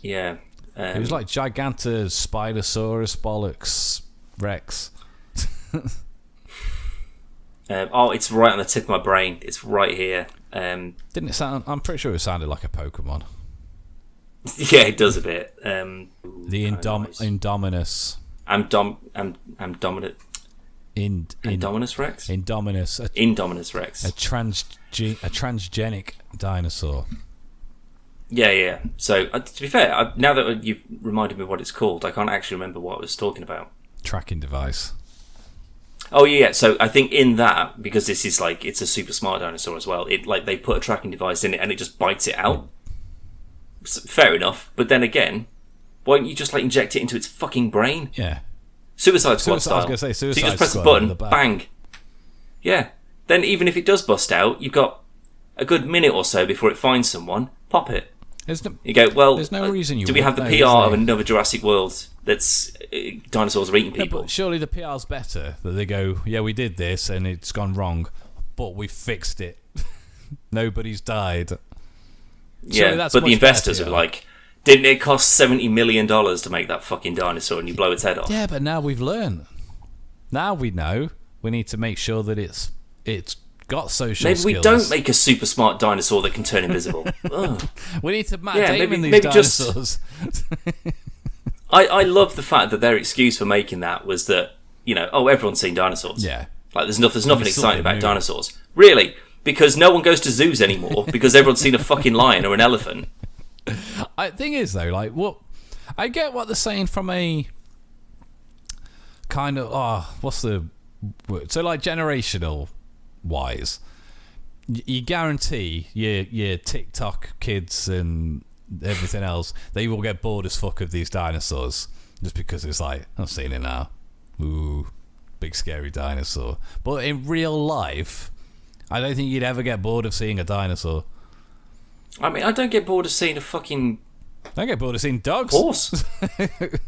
Yeah. It was like Gigantus, Spinosaurus, Bollocks, Rex. It's right on the tip of my brain. It's right here. Didn't it sound? I'm pretty sure it sounded like a Pokemon. Yeah, it does a bit. The Indominus. Indominus Rex? Indominus Rex. A transgenic dinosaur. Yeah. So, to be fair, now that you've reminded me what it's called, I can't actually remember what I was talking about. Tracking device. Oh, yeah. So, I think in that, because this is like, it's a super smart dinosaur as well, they put a tracking device in it and it just bites it out. Fair enough. But then again, why don't you just, like, inject it into its fucking brain? Yeah. Suicide Squad style. I was going to say Suicide Squad. So you just press the button, bang. Yeah. Then even if it does bust out, you've got a good minute or so before it finds someone, pop it. You go, well, there's no reason do we have the PR of another Jurassic World that's dinosaurs are eating people? But surely the PR's better, that they go, yeah, we did this and it's gone wrong, but we fixed it. Nobody's died. Yeah, but the investors are like, Didn't it cost $70 million to make that fucking dinosaur and you blow its head off? Yeah, but now we've learned. Now we know we need to make sure that it's got social skills. Maybe we don't make a super smart dinosaur that can turn invisible. We need to Matt Damon these dinosaurs. I love the fact that their excuse for making that was that, everyone's seen dinosaurs. Yeah. Like, there's nothing exciting about dinosaurs. Really? Because no one goes to zoos anymore because everyone's seen a fucking lion or an elephant. Thing is, though, like, I get what they're saying from a kind of, what's the word? So, like, generational wise, you guarantee your TikTok kids and everything else, they will get bored as fuck of these dinosaurs just because it's like, I've seen it now. Ooh, big scary dinosaur. But in real life, I don't think you'd ever get bored of seeing a dinosaur. I mean, I don't get bored of seeing a fucking... I get bored of seeing dogs. Horse.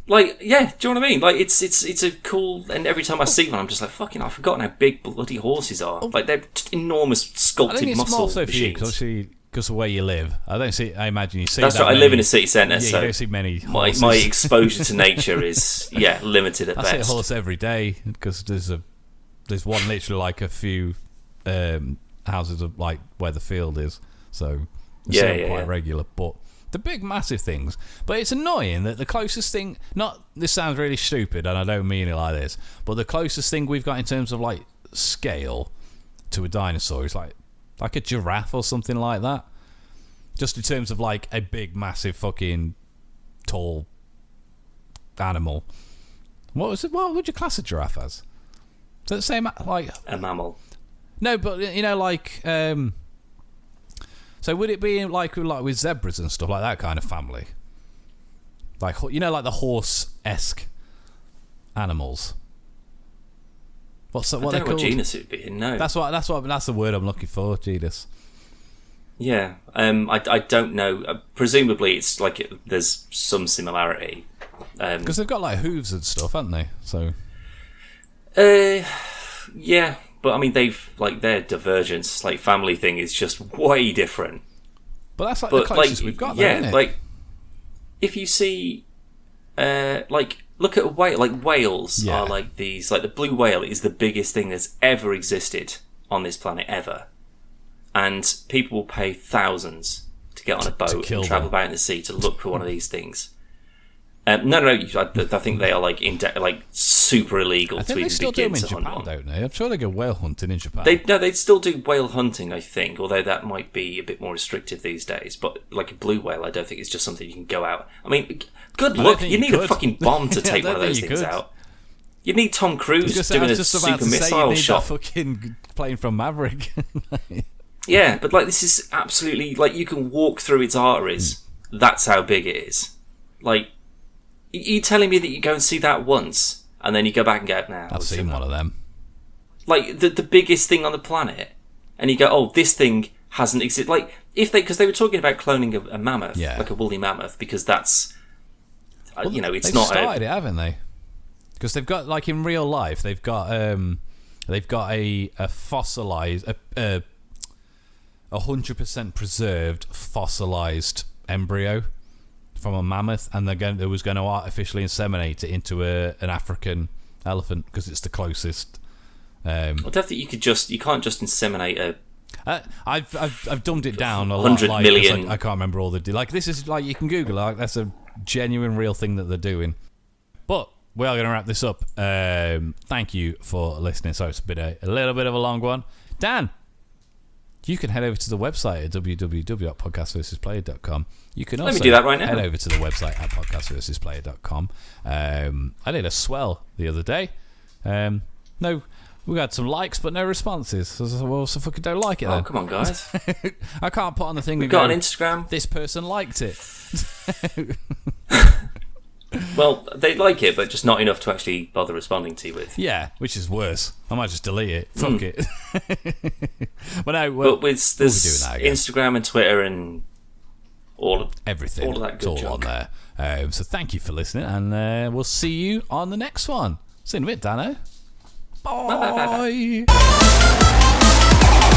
Like, yeah, do you know what I mean? Like, it's a cool... And every time I see one, I'm just like, fucking, I've forgotten how big bloody horses are. Like, they're just enormous sculpted muscle machines. I think it's more so for you, because of where you live. I imagine you see That's that right, I live in a city centre, so... you don't see many horses. My exposure to nature is, limited at best. I see a horse every day, because there's one literally like a few houses of, like, where the field is, so... It's quite regular, but the big massive things. But it's annoying that the closest thing, this sounds really stupid and I don't mean it like this, but the closest thing we've got in terms of like scale to a dinosaur is like a giraffe or something like that. Just in terms of like a big massive fucking tall animal. What would you class a giraffe as? Does it say like a mammal? No, but like so would it be like with zebras and stuff, like that kind of family? Like, like the horse-esque animals. What I don't know what genus it would be. No, that's the word I'm looking for. Genus. Yeah, I don't know. Presumably, it's like there's some similarity. Because they've got like hooves and stuff, haven't they? So. Yeah. But I mean, their divergence, like family thing, is just way different. But that's like the closest we've got, though, isn't it? Like if you see, look at a whale. Like whales are like these. Like the blue whale is the biggest thing that's ever existed on this planet ever, and people will pay thousands to get on a boat and travel about in the sea to look for one of these things. No. I think they are like super illegal. I think they still do them in Japan, don't they? I'm sure they go whale hunting in Japan. They still do whale hunting, I think, although that might be a bit more restrictive these days. But like a blue whale, I don't think it's just something you can go out. I mean, good luck. You need a fucking bomb to take one of those things out. You need Tom Cruise doing a super missile shot. Fucking plane from Maverick. Yeah, but like this is absolutely like you can walk through its arteries. That's how big it is. Like. You telling me that you go and see that once, and then you go back and go, nah, I've seen one of them. Like, the biggest thing on the planet, and you go, oh, this thing hasn't existed. Like, because they were talking about cloning a mammoth, like a woolly mammoth, because that's, it's not... They've started it, haven't they? Because they've got, like, in real life, they've got a fossilized, 100% preserved fossilized embryo from a mammoth, and they was going to artificially inseminate it into an African elephant because it's the closest. I don't think you can't just inseminate a. I've dumbed it down a lot. 100 million. I can't remember all the this is like you can Google it, like that's a genuine real thing that they're doing. But we are going to wrap this up. Thank you for listening. So it's been a little bit of a long one, Dan. You can head over to the website at www.podcastversusplayer.com. You can also do that right now. Head over to the website at podcastversusplayer.com. I did a swell the other day. No, we had some likes but no responses. So fucking don't like it then. Oh, come on, guys. I can't put on the thing. We've got an Instagram. This person liked it. Well, they like it, but just not enough to actually bother responding to you with. Yeah, which is worse. I might just delete it. Fuck it. But there's Instagram and Twitter and everything. All of that good junk. On there. So thank you for listening, and we'll see you on the next one. See you in a bit, Dano. Bye. Bye.